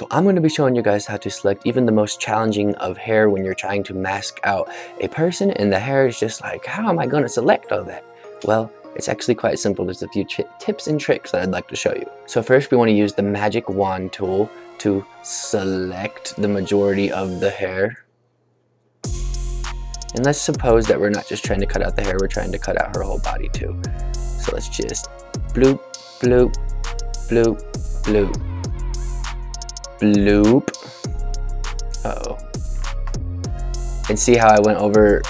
So I'm going to be showing you guys how to select even the most challenging of hair when you're trying to mask out a person, and the hair is just like, how am I going to select all that? Well, it's actually quite simple. There's a few tips and tricks that I'd like to show you. So first we want to use the magic wand tool to select the majority of the hair. And let's suppose that we're not just trying to cut out the hair, we're trying to cut out her whole body too. So let's just bloop, bloop, bloop, bloop. Bloop. Uh-oh. And see how I went over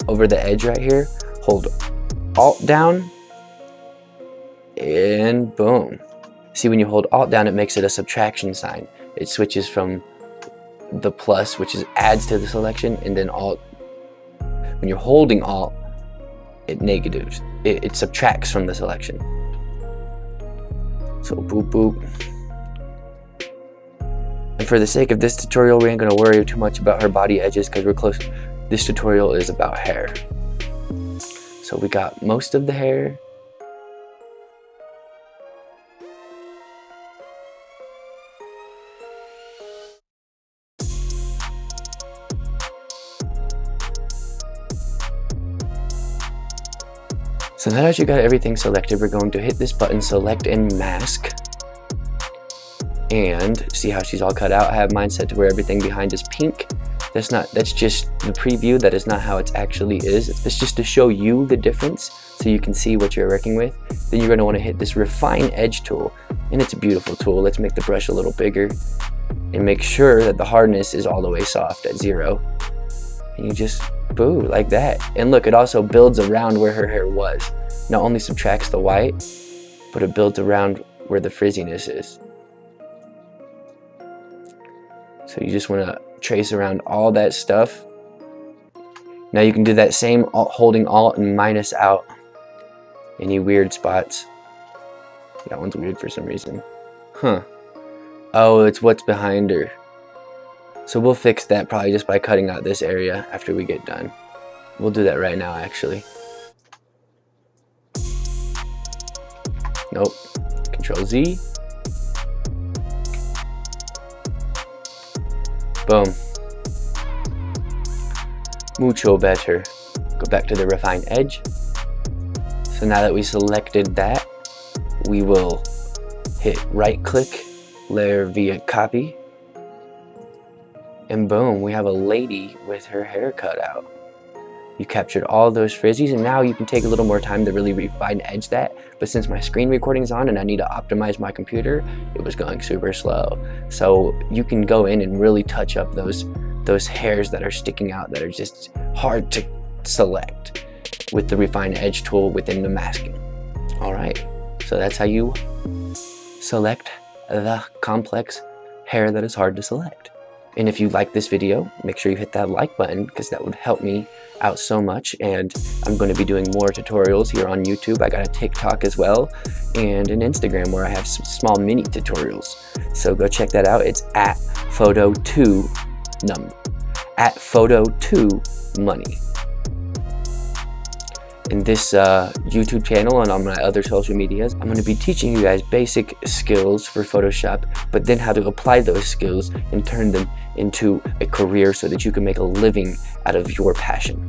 the edge right here? Hold Alt down and boom. See, when you hold Alt down, it makes it a subtraction sign. It switches from the plus, which is adds to the selection, and then Alt. When you're holding Alt, it negatives. It subtracts from the selection. So boop boop. And for the sake of this tutorial, we ain't gonna worry too much about her body edges because we're close. This tutorial is about hair. So we got most of the hair. So now that you got everything selected, we're going to hit this button, select and mask. And see how she's all cut out? I have mine set to where everything behind is pink. That's just the preview. That is not how it actually is. It's just to show you the difference so you can see what you're working with. Then you're going to want to hit this refine edge tool, and it's a beautiful tool. Let's make the brush a little bigger and make sure that the hardness is all the way soft at 0. And you just boo like that. And look, it also builds around where her hair was. Not only subtracts the white, but it builds around where the frizziness is. So you just want to trace around all that stuff. Now you can do that same holding Alt and minus out any weird spots. That one's weird for some reason. Huh. Oh, it's what's behind her. So we'll fix that probably just by cutting out this area after we get done. We'll do that right now actually. Nope. Control Z. Boom. Mucho better. Go back to the refine edge. So now that we selected that, we will hit right click, layer via copy, and boom, we have a lady with her hair cut out. You captured all those frizzies, and now you can take a little more time to really refine edge that. But since my screen recording's on and I need to optimize my computer, it was going super slow. So you can go in and really touch up those hairs that are sticking out that are just hard to select with the refine edge tool within the masking. All right, so that's how you select the complex hair that is hard to select. And if you like this video, make sure you hit that like button because that would help me out so much. And I'm going to be doing more tutorials here on YouTube. I got a TikTok as well and an Instagram where I have some small mini tutorials. So go check that out. It's at photo2money. In this YouTube channel and on my other social medias, I'm going to be teaching you guys basic skills for Photoshop, but then how to apply those skills and turn them into a career so that you can make a living out of your passion.